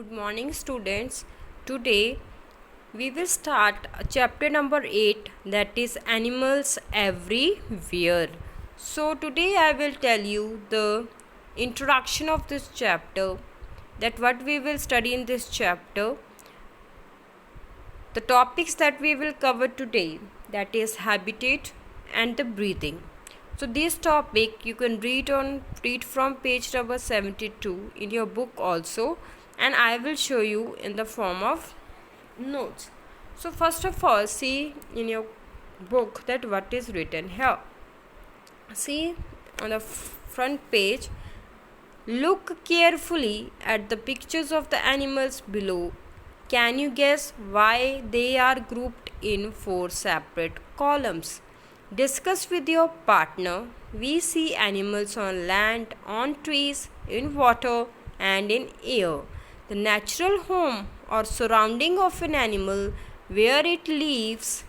Good morning, students. Today we will start chapter number 8, that is Animals Everywhere. So, today I will tell you the introduction of this chapter, that what we will study in this chapter, the topics that we will cover today, that is habitat and the breathing. So this topic you can read from page number 72 in your book also, and I will show you in the form of notes. So first of all, see in your book that what is written here. See on the front page, look carefully at the pictures of the animals below. Can you guess why they are grouped in 4 separate columns? Discuss with your partner. We see animals on land, on trees, in water, and in air. The natural home or surrounding of an animal, where it lives,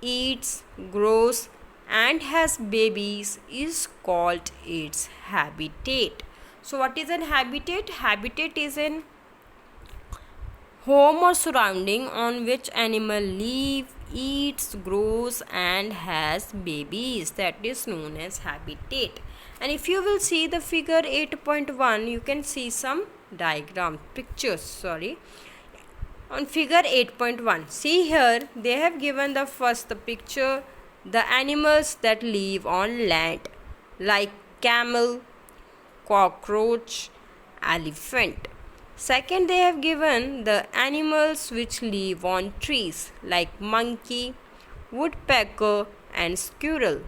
eats, grows, and has babies, is called its habitat. So, what is an habitat? Habitat is an home or surrounding on which animal live, eats, grows, and has babies. That is known as habitat. And if you will see the figure 8.1, you can see some pictures. On figure 8.1, see here they have given the picture, the animals that live on land, like camel, cockroach, elephant. Second, they have given the animals which live on trees, like monkey, woodpecker, and squirrel.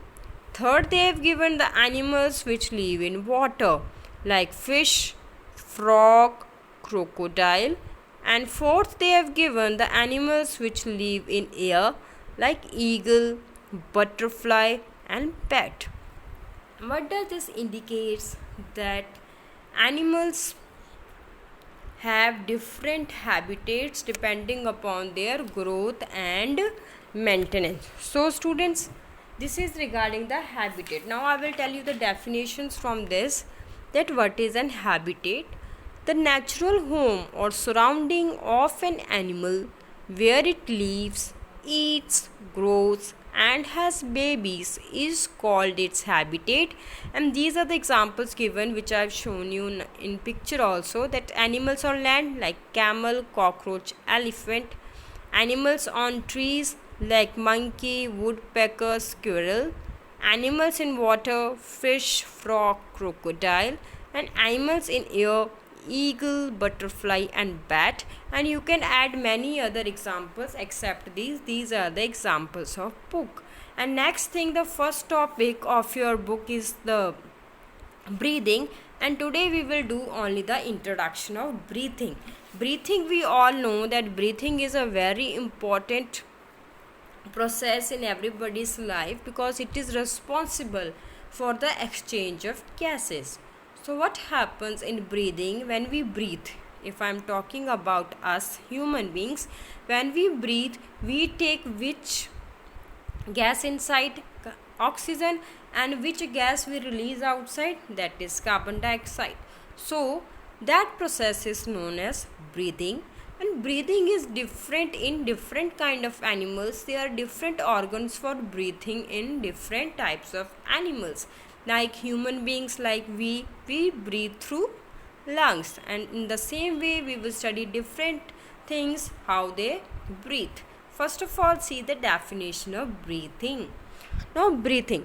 Third, they have given the animals which live in water, like fish, frog, crocodile. And fourth, they have given the animals which live in air, like eagle, butterfly, and bat. What does this indicate? That animals have different habitats depending upon their growth and maintenance. So students, this is regarding the habitat. Now I will tell you the definitions from this, that what is an habitat. The natural home or surrounding of an animal where it lives, eats, grows, and has babies is called its habitat. And these are the examples given which I have shown you in picture also, that animals on land like camel, cockroach, elephant. Animals on trees like monkey, woodpecker, squirrel. Animals in water, fish, frog, crocodile. And animals in air, eagle, butterfly, and bat. And you can add many other examples except these are the examples of book. And next thing, the first topic of your book is the breathing, and today we will do only the introduction of breathing. We all know that breathing is a very important process in everybody's life because it is responsible for the exchange of gases. So what happens in breathing? When we breathe, if I am talking about us human beings, when we breathe, we take which gas inside? Oxygen. And which gas we release outside? That is carbon dioxide. So that process is known as breathing. And breathing is different in different kind of animals. There are different organs for breathing in different types of animals. Like human beings, like we breathe through lungs, and in the same way we will study different things how they breathe. First of all, see the definition of breathing. Now breathing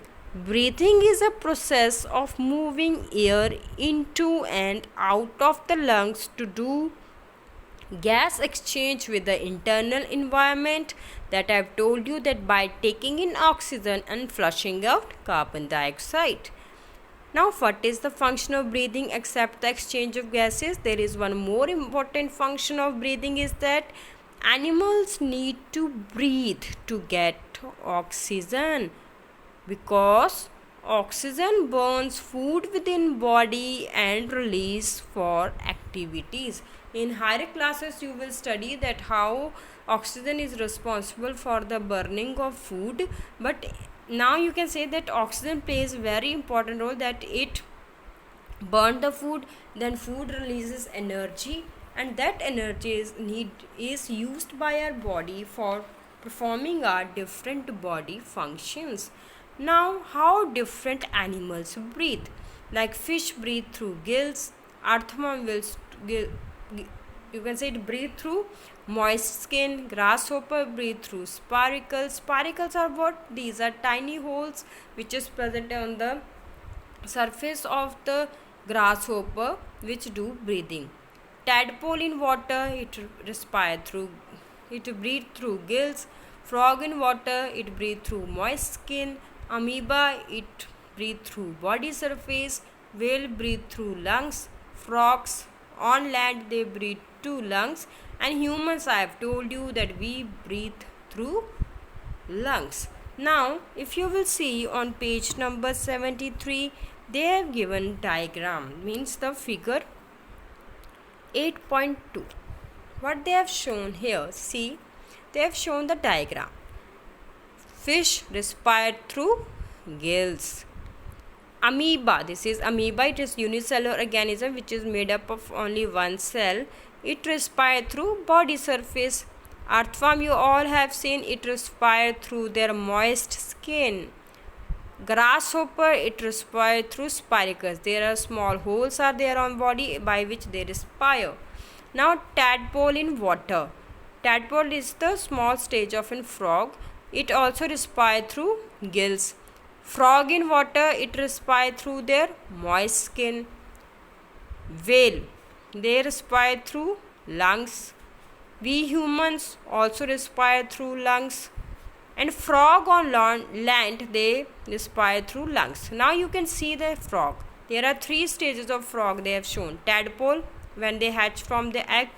is a process of moving air into and out of the lungs to do gas exchange with the internal environment, that I have told you, that by taking in oxygen and flushing out carbon dioxide. Now what is the function of breathing except the exchange of gases? There is one more important function of breathing, is that animals need to breathe to get oxygen, because oxygen burns food within body and release for activities. In higher classes you will study that how oxygen is responsible for the burning of food, but now you can say that oxygen plays very important role, that it burn the food, then food releases energy, and that energy is used by our body for performing our different body functions. Now, how different animals breathe? Like fish breathe through gills, earthworm will you can say it breathe through moist skin, grasshopper breathe through sparicles. Sparicles are what? These are tiny holes which is present on the surface of the grasshopper which do breathing. Tadpole in water, it breathe through gills. Frog in water, it breathe through moist skin. Amoeba, it breathe through body surface. Whale breathe through lungs. Frogs on land, they breathe through lungs. And humans, I have told you that we breathe through lungs. Now, if you will see on page number 73, they have given diagram, means the figure 8.2. What they have shown here, see, they have shown the diagram. Fish respire through gills. Amoeba, this is amoeba, it is unicellular organism which is made up of only one cell. It respire through body surface. Earthworm, you all have seen, it respire through their moist skin. Grasshopper, it respire through spiracles. There are small holes are there on body by which they respire. Now, tadpole in water. Tadpole is the small stage of a frog. It also respire through gills. Frog in water, it respire through their moist skin. Whale, they respire through lungs. We humans also respire through lungs. And frog on land, they respire through lungs. Now you can see the frog. There are 3 stages of frog they have shown. Tadpole, when they hatch from the egg.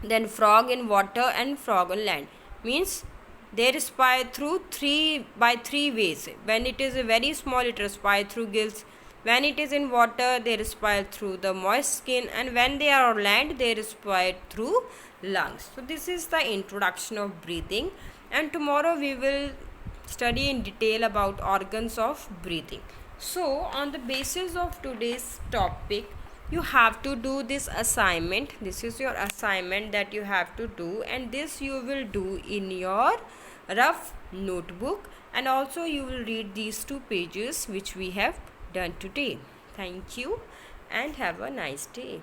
Then frog in water and frog on land. Means they respire through 3 ways. When it is very small, it respire through gills. When it is in water, they respire through the moist skin. And when they are on land, they respire through lungs. So this is the introduction of breathing. And tomorrow we will study in detail about organs of breathing. So on the basis of today's topic, you have to do this assignment. This is your assignment that you have to do, and this you will do in your rough notebook, and also you will read these 2 pages which we have done today. Thank you and have a nice day.